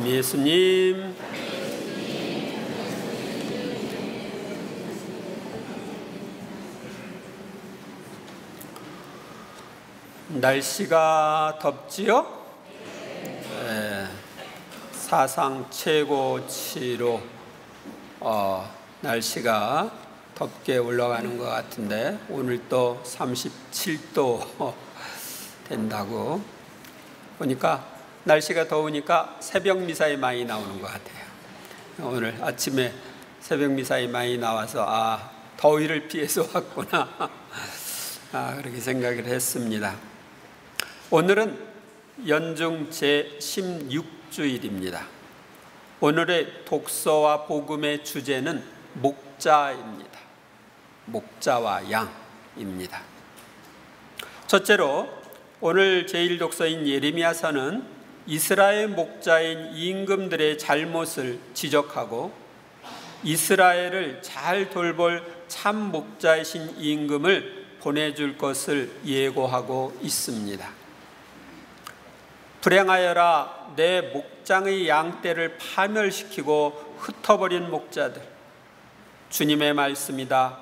예수님. 날씨가 덥지요? 네, 사상 최고치로 날씨가 덥게 올라가는 것 같은데 오늘 또 37도 된다고 보니까 날씨가 더우니까 새벽 미사에 많이 나오는 것 같아요. 오늘 아침에 새벽 미사에 많이 나와서 더위를 피해서 왔구나 그렇게 생각을 했습니다. 오늘은 연중 제16주일입니다. 오늘의 독서와 복음의 주제는 목자입니다. 목자와 양입니다. 첫째로 오늘 제1독서인 예레미야서는 이스라엘 목자인 임금들의 잘못을 지적하고 이스라엘을 잘 돌볼 참 목자이신 임금을 보내줄 것을 예고하고 있습니다. 불행하여라, 내 목장의 양떼를 파멸시키고 흩어버린 목자들. 주님의 말씀이다.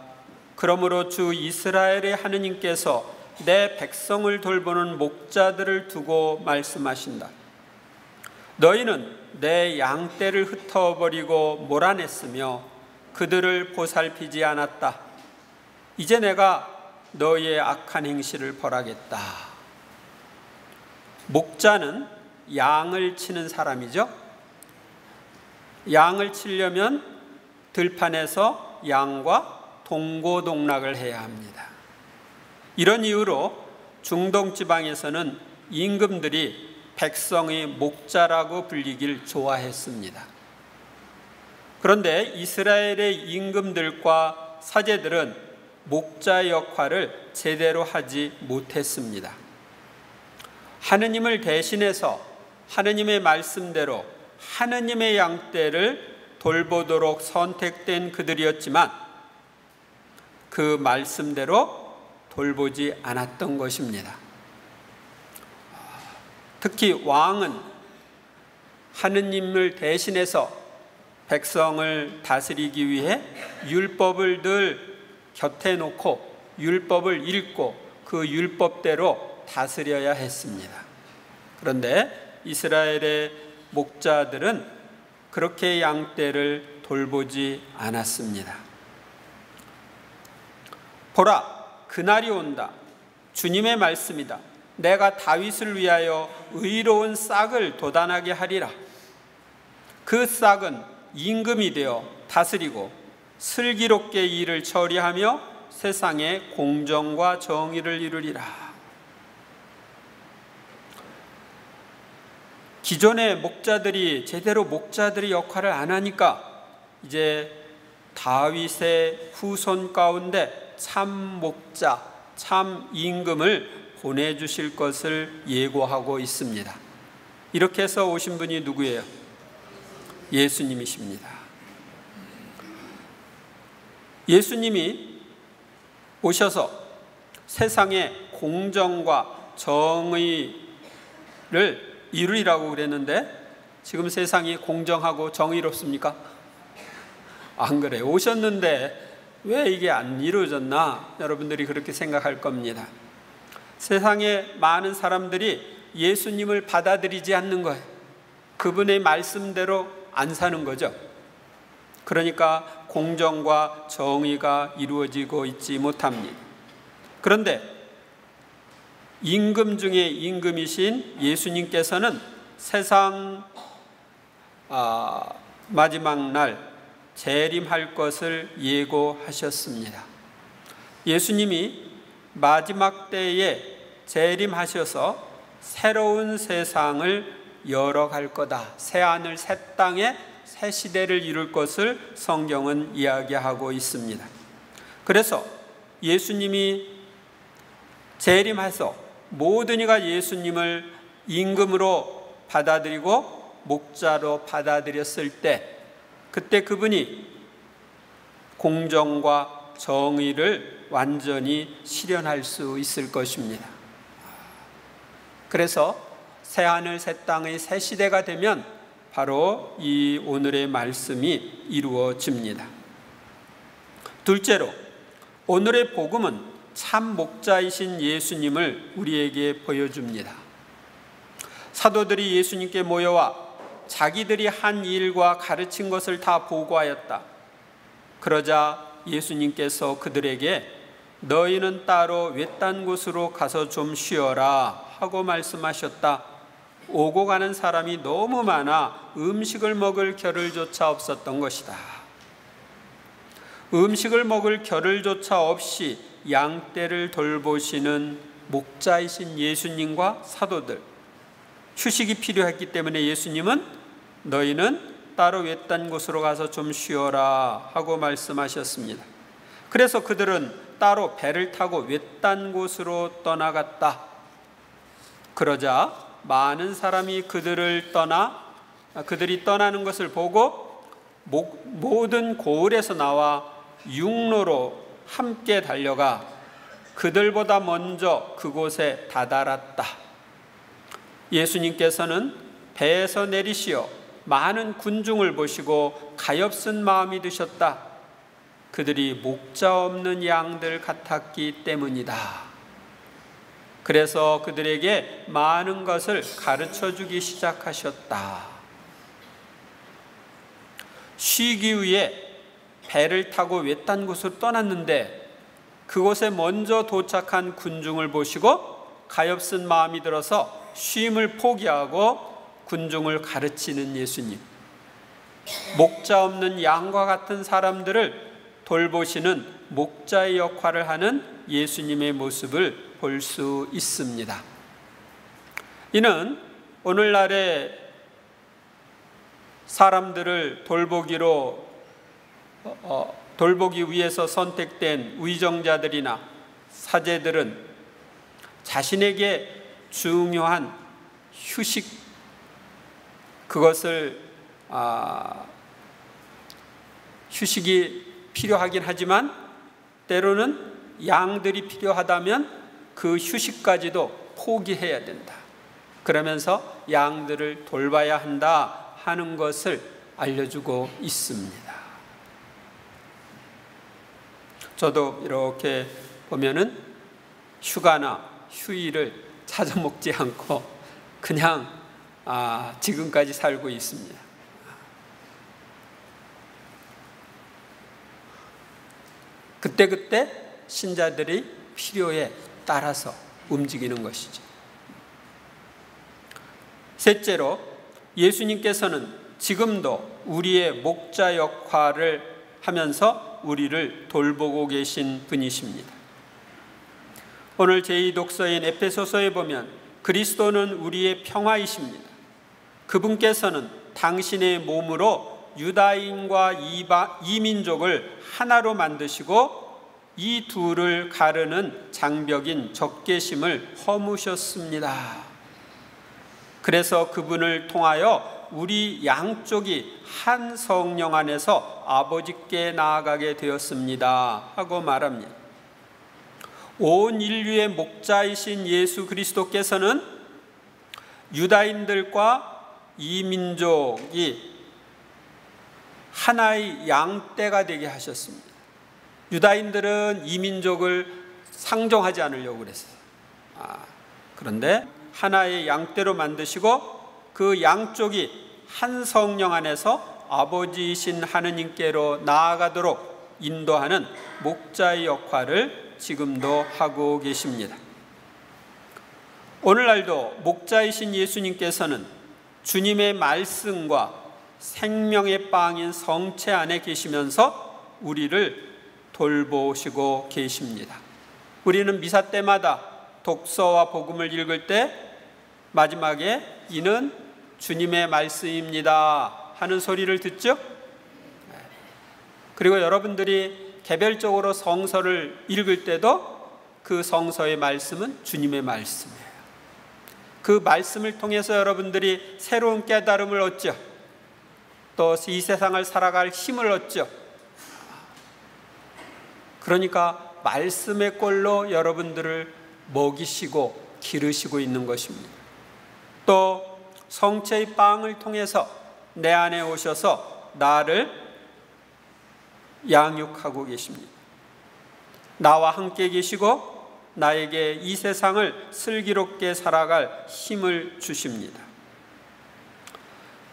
그러므로 주 이스라엘의 하느님께서 내 백성을 돌보는 목자들을 두고 말씀하신다. 너희는 내 양떼를 흩어버리고 몰아냈으며 그들을 보살피지 않았다. 이제 내가 너희의 악한 행실을 벌하겠다. 목자는 양을 치는 사람이죠. 양을 치려면 들판에서 양과 동고동락을 해야 합니다. 이런 이유로 중동 지방에서는 임금들이 백성의 목자라고 불리길 좋아했습니다. 그런데 이스라엘의 임금들과 사제들은 목자 역할을 제대로 하지 못했습니다. 하느님을 대신해서 하느님의 말씀대로 하느님의 양떼를 돌보도록 선택된 그들이었지만 그 말씀대로 돌보지 않았던 것입니다. 특히 왕은 하느님을 대신해서 백성을 다스리기 위해 율법을 늘 곁에 놓고 율법을 읽고 그 율법대로 다스려야 했습니다. 그런데 이스라엘의 목자들은 그렇게 양떼를 돌보지 않았습니다. 보라, 그날이 온다. 주님의 말씀이다. 내가 다윗을 위하여 의로운 싹을 돋아나게 하리라. 그 싹은 임금이 되어 다스리고 슬기롭게 일을 처리하며 세상에 공정과 정의를 이루리라. 기존의 목자들이 제대로 목자들의 역할을 안 하니까 이제 다윗의 후손 가운데 참 목자, 참 임금을 보내주실 것을 예고하고 있습니다. 이렇게 해서 오신 분이 누구예요? 예수님이십니다. 예수님이 오셔서 세상의 공정과 정의를 이루리라고 그랬는데 지금 세상이 공정하고 정의롭습니까? 안 그래요. 오셨는데 왜 이게 안 이루어졌나? 여러분들이 그렇게 생각할 겁니다. 세상에 많은 사람들이 예수님을 받아들이지 않는 거예요. 그분의 말씀대로 안 사는 거죠. 그러니까 공정과 정의가 이루어지고 있지 못합니다. 그런데 임금 중에 임금이신 예수님께서는 세상 마지막 날 재림할 것을 예고하셨습니다. 예수님이 마지막 때에 재림하셔서 새로운 세상을 열어갈 거다. 새하늘 새 땅에 새 시대를 이룰 것을 성경은 이야기하고 있습니다. 그래서 예수님이 재림해서 모든 이가 예수님을 임금으로 받아들이고 목자로 받아들였을 때 그때 그분이 공정과 정의를 완전히 실현할 수 있을 것입니다. 그래서 새하늘 새 땅의 새 시대가 되면 바로 이 오늘의 말씀이 이루어집니다. 둘째로, 오늘의 복음은 참 목자이신 예수님을 우리에게 보여줍니다. 사도들이 예수님께 모여와 자기들이 한 일과 가르친 것을 다 보고하였다. 그러자 예수님께서 그들에게 너희는 따로 외딴 곳으로 가서 좀 쉬어라 하고 말씀하셨다. 오고 가는 사람이 너무 많아 음식을 먹을 겨를조차 없었던 것이다. 음식을 먹을 겨를조차 없이 양떼를 돌보시는 목자이신 예수님과 사도들, 휴식이 필요했기 때문에 예수님은 너희는 따로 외딴 곳으로 가서 좀 쉬어라 하고 말씀하셨습니다. 그래서 그들은 따로 배를 타고 외딴 곳으로 떠나갔다. 그러자 많은 사람이 그들이 떠나는 것을 보고 모든 고을에서 나와 육로로 함께 달려가 그들보다 먼저 그곳에 다다랐다. 예수님께서는 배에서 내리시어 많은 군중을 보시고 가엾은 마음이 드셨다. 그들이 목자 없는 양들 같았기 때문이다. 그래서 그들에게 많은 것을 가르쳐 주기 시작하셨다. 쉬기 위해 배를 타고 외딴 곳으로 떠났는데 그곳에 먼저 도착한 군중을 보시고 가엾은 마음이 들어서 쉼을 포기하고 군중을 가르치는 예수님, 목자 없는 양과 같은 사람들을 돌보시는 목자의 역할을 하는 예수님의 모습을 볼 수 있습니다. 이는 오늘날의 사람들을 돌보기 위해서 선택된 위정자들이나 사제들은 자신에게 중요한 휴식, 휴식이 필요하긴 하지만 때로는 양들이 필요하다면 그 휴식까지도 포기해야 된다. 그러면서 양들을 돌봐야 한다 하는 것을 알려주고 있습니다. 저도 이렇게 보면은 휴가나 휴일을 찾아 먹지 않고 그냥 지금까지 살고 있습니다. 그때그때 신자들이 필요에 따라서 움직이는 것이죠. 셋째로, 예수님께서는 지금도 우리의 목자 역할을 하면서 우리를 돌보고 계신 분이십니다. 오늘 제2독서인 에베소서에 보면 그리스도는 우리의 평화이십니다. 그분께서는 당신의 몸으로 유다인과 이민족을 하나로 만드시고 이 둘을 가르는 장벽인 적개심을 허무셨습니다. 그래서 그분을 통하여 우리 양쪽이 한 성령 안에서 아버지께 나아가게 되었습니다 하고 말합니다. 온 인류의 목자이신 예수 그리스도께서는 유다인들과 이민족이 하나의 양떼가 되게 하셨습니다. 유다인들은 이민족을 상종하지 않으려고 그랬어요. 그런데 하나의 양떼로 만드시고 그 양쪽이 한 성령 안에서 아버지이신 하느님께로 나아가도록 인도하는 목자의 역할을 지금도 하고 계십니다. 오늘날도 목자이신 예수님께서는 주님의 말씀과 생명의 빵인 성체 안에 계시면서 우리를 돌보시고 계십니다. 우리는 미사 때마다 독서와 복음을 읽을 때 마지막에 이는 주님의 말씀입니다 하는 소리를 듣죠? 그리고 여러분들이 개별적으로 성서를 읽을 때도 그 성서의 말씀은 주님의 말씀이에요. 그 말씀을 통해서 여러분들이 새로운 깨달음을 얻죠. 또 이 세상을 살아갈 힘을 얻죠. 그러니까 말씀의 꼴로 여러분들을 먹이시고 기르시고 있는 것입니다. 또 성체의 빵을 통해서 내 안에 오셔서 나를 양육하고 계십니다. 나와 함께 계시고 나에게 이 세상을 슬기롭게 살아갈 힘을 주십니다.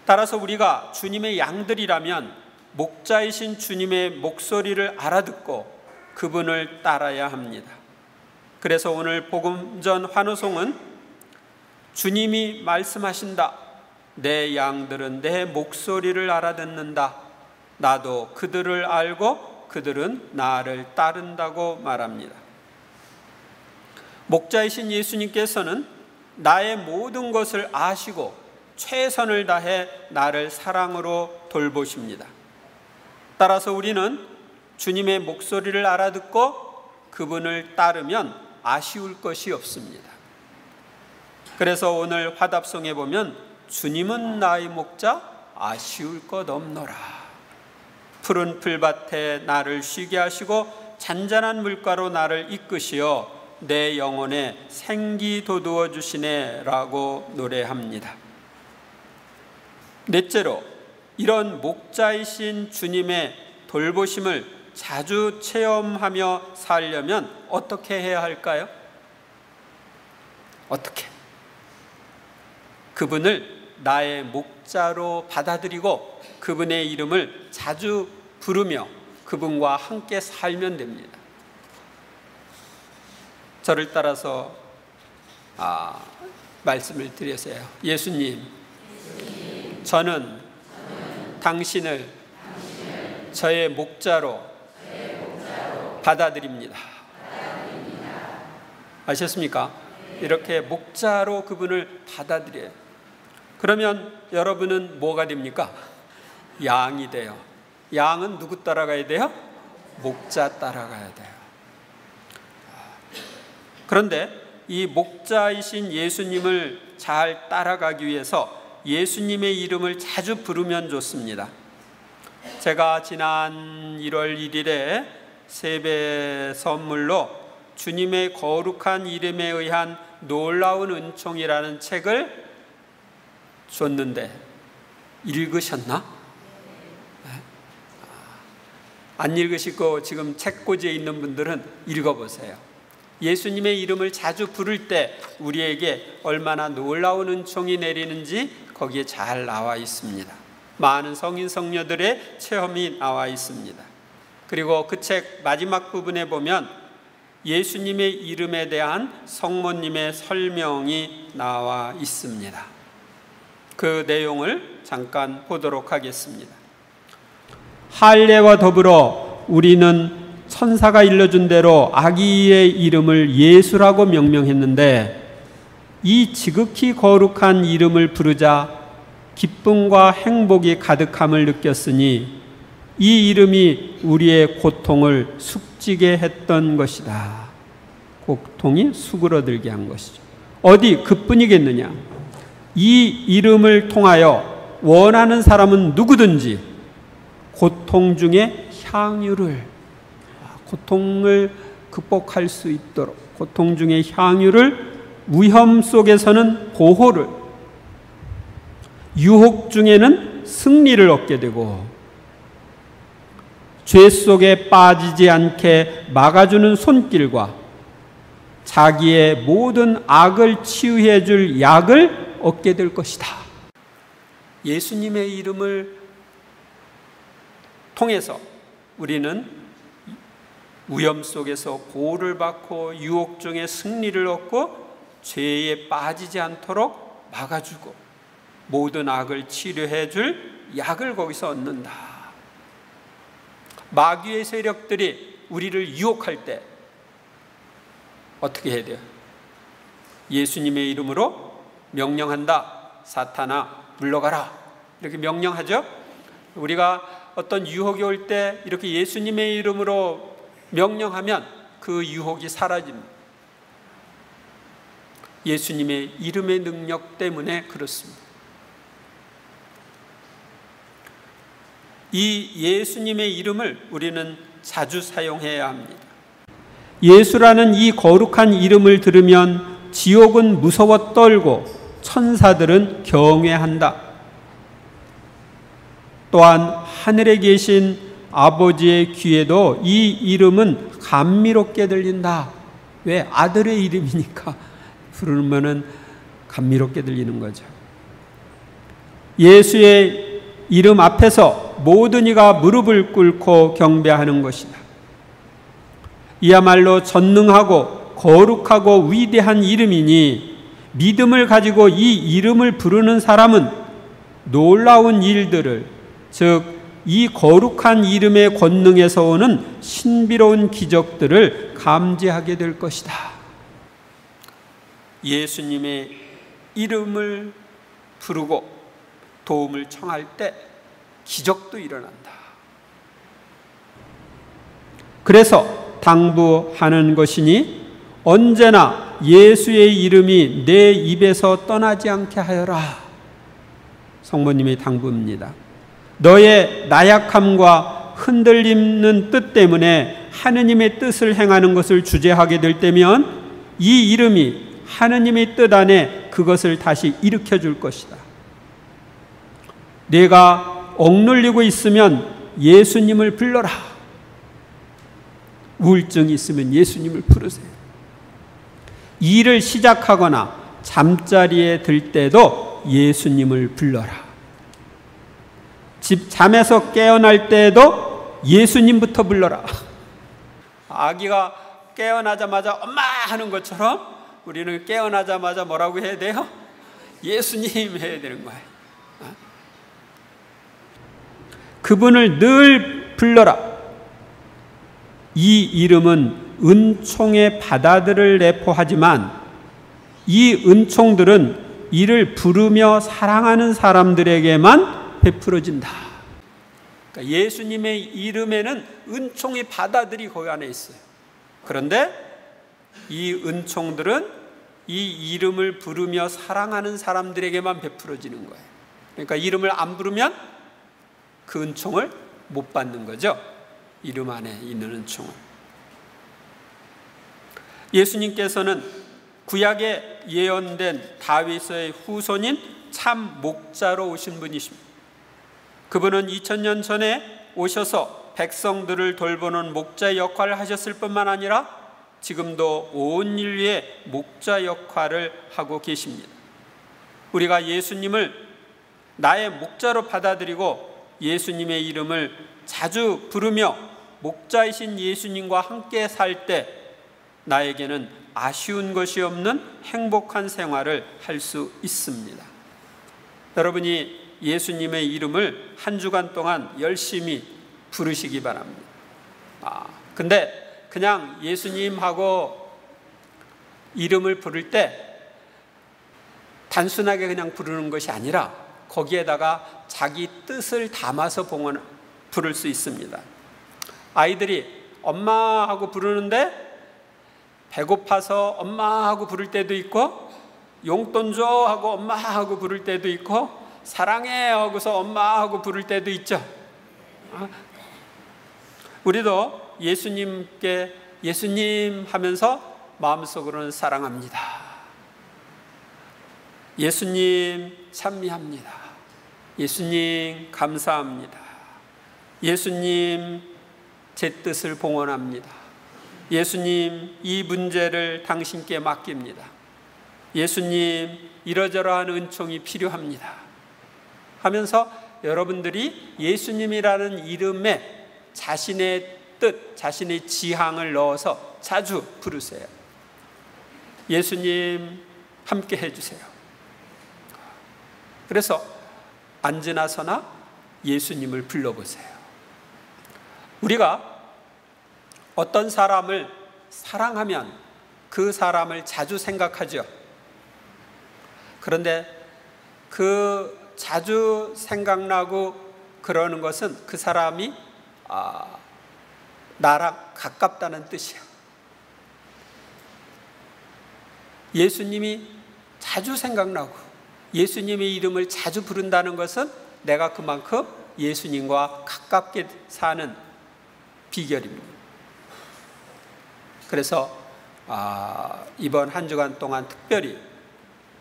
따라서 우리가 주님의 양들이라면 목자이신 주님의 목소리를 알아듣고 그분을 따라야 합니다. 그래서 오늘 복음전 환호송은 주님이 말씀하신다. 내 양들은 내 목소리를 알아듣는다. 나도 그들을 알고 그들은 나를 따른다고 말합니다. 목자이신 예수님께서는 나의 모든 것을 아시고 최선을 다해 나를 사랑으로 돌보십니다. 따라서 우리는 주님의 목소리를 알아듣고 그분을 따르면 아쉬울 것이 없습니다. 그래서 오늘 화답송에 보면 주님은 나의 목자 아쉬울 것 없노라. 푸른 풀밭에 나를 쉬게 하시고 잔잔한 물가로 나를 이끄시어 내 영혼에 생기 돋우어 주시네 라고 노래합니다. 넷째로, 이런 목자이신 주님의 돌보심을 자주 체험하며 살려면 어떻게 해야 할까요? 어떻게? 그분을 나의 목자로 받아들이고 그분의 이름을 자주 부르며 그분과 함께 살면 됩니다. 저를 따라서 말씀을 드리세요. 예수님, 저는 당신을 저의 목자로 받아들입니다. 아셨습니까? 이렇게 목자로 그분을 받아들여요. 그러면 여러분은 뭐가 됩니까? 양이 돼요. 양은 누구 따라가야 돼요? 목자 따라가야 돼요. 그런데 이 목자이신 예수님을 잘 따라가기 위해서 예수님의 이름을 자주 부르면 좋습니다. 제가 지난 1월 1일에 세배 선물로 주님의 거룩한 이름에 의한 놀라운 은총이라는 책을 줬는데 읽으셨나? 안 읽으시고 지금 책꽂이에 있는 분들은 읽어보세요. 예수님의 이름을 자주 부를 때 우리에게 얼마나 놀라운 은총이 내리는지 거기에 잘 나와 있습니다. 많은 성인 성녀들의 체험이 나와 있습니다. 그리고 그 책 마지막 부분에 보면 예수님의 이름에 대한 성모님의 설명이 나와 있습니다. 그 내용을 잠깐 보도록 하겠습니다. 할례와 더불어 우리는 천사가 일러준 대로 아기의 이름을 예수라고 명명했는데 이 지극히 거룩한 이름을 부르자 기쁨과 행복이 가득함을 느꼈으니 이 이름이 우리의 고통을 숙지게 했던 것이다. 고통이 수그러들게 한 것이죠. 어디 그뿐이겠느냐? 이 이름을 통하여 원하는 사람은 누구든지 고통 중에 향유를, 고통을 극복할 수 있도록 고통 중에 향유를, 위험 속에서는 보호를, 유혹 중에는 승리를 얻게 되고 죄 속에 빠지지 않게 막아주는 손길과 자기의 모든 악을 치유해 줄 약을 얻게 될 것이다. 예수님의 이름을 통해서 우리는 위험 속에서 보호를 받고 유혹 중에 승리를 얻고 죄에 빠지지 않도록 막아주고 모든 악을 치료해 줄 약을 거기서 얻는다. 마귀의 세력들이 우리를 유혹할 때 어떻게 해야 돼요? 예수님의 이름으로 명령한다. 사탄아 물러가라. 이렇게 명령하죠. 우리가 어떤 유혹이 올 때 이렇게 예수님의 이름으로 명령하면 그 유혹이 사라집니다. 예수님의 이름의 능력 때문에 그렇습니다. 이 예수님의 이름을 우리는 자주 사용해야 합니다. 예수라는 이 거룩한 이름을 들으면 지옥은, 무서워 떨고 천사들은 경외한다. 또한 하늘에 계신 아버지의 귀에도 이 이름은 감미롭게 들린다. 왜? 아들의 이름이니까 부르면은 감미롭게 들리는 거죠. 예수의 이름 앞에서 모든 이가 무릎을 꿇고 경배하는 것이다. 이야말로 전능하고 거룩하고 위대한 이름이니 믿음을 가지고 이 이름을 부르는 사람은 놀라운 일들을, 즉 이 거룩한 이름의 권능에서 오는 신비로운 기적들을 감지하게 될 것이다. 예수님의 이름을 부르고 도움을 청할 때 기적도 일어난다. 그래서 당부하는 것이니 언제나 예수의 이름이 내 입에서 떠나지 않게 하여라. 성모님의 당부입니다. 너의 나약함과 흔들리는 뜻 때문에 하느님의 뜻을 행하는 것을 주저하게 될 때면 이 이름이 하느님의 뜻 안에 그것을 다시 일으켜 줄 것이다. 내가 억눌리고 있으면 예수님을 불러라. 우울증이 있으면 예수님을 부르세요. 일을 시작하거나 잠자리에 들 때도 예수님을 불러라. 잠에서 깨어날 때에도 예수님부터 불러라. 아기가 깨어나자마자 엄마 하는 것처럼 우리는 깨어나자마자 뭐라고 해야 돼요? 예수님 해야 되는 거예요. 그분을 늘 불러라. 이 이름은 은총의 바다들을 내포하지만 이 은총들은 이를 부르며 사랑하는 사람들에게만 베풀어진다. 그러니까 예수님의 이름에는 은총의 바다들이 거기 안에 있어요. 그런데 이 은총들은 이 이름을 부르며 사랑하는 사람들에게만 베풀어지는 거예요. 그러니까 이름을 안 부르면 그 은총을 못 받는 거죠. 이름 안에 있는 은총을. 예수님께서는 구약에 예언된 다윗의 후손인 참 목자로 오신 분이십니다. 그분은 2000년 전에 오셔서 백성들을 돌보는 목자 역할을 하셨을 뿐만 아니라 지금도 온 인류의 목자 역할을 하고 계십니다. 우리가 예수님을 나의 목자로 받아들이고 예수님의 이름을 자주 부르며 목자이신 예수님과 함께 살 때 나에게는 아쉬운 것이 없는 행복한 생활을 할 수 있습니다. 여러분이 예수님의 이름을 한 주간 동안 열심히 부르시기 바랍니다. 근데 그냥 예수님하고 이름을 부를 때 단순하게 그냥 부르는 것이 아니라 거기에다가 자기 뜻을 담아서 부를 수 있습니다. 아이들이 엄마 하고 부르는데 배고파서 엄마 하고 부를 때도 있고, 용돈 줘 하고 엄마 하고 부를 때도 있고, 사랑해 하고서 엄마 하고 부를 때도 있죠. 우리도 예수님께 예수님 하면서 마음속으로는 사랑합니다. 예수님 찬미합니다. 예수님 감사합니다. 예수님 제 뜻을 봉헌합니다. 예수님 이 문제를 당신께 맡깁니다. 예수님 이러저러한 은총이 필요합니다 하면서 여러분들이 예수님이라는 이름에 자신의 뜻, 자신의 지향을 넣어서 자주 부르세요. 예수님 함께 해주세요. 그래서 앉으나 서나 예수님을 불러보세요. 우리가 어떤 사람을 사랑하면 그 사람을 자주 생각하죠. 그런데 그 자주 생각나고 그러는 것은 그 사람이 나랑 가깝다는 뜻이야. 예수님이 자주 생각나고 예수님의 이름을 자주 부른다는 것은 내가 그만큼 예수님과 가깝게 사는 비결입니다. 그래서 이번 한 주간 동안 특별히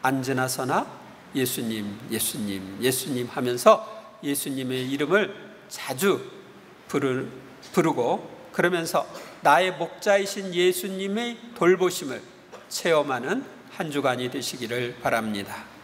앉으나 서나 예수님, 예수님, 예수님 하면서 예수님의 이름을 자주 부르고 그러면서 나의 목자이신 예수님의 돌보심을 체험하는 한 주간이 되시기를 바랍니다.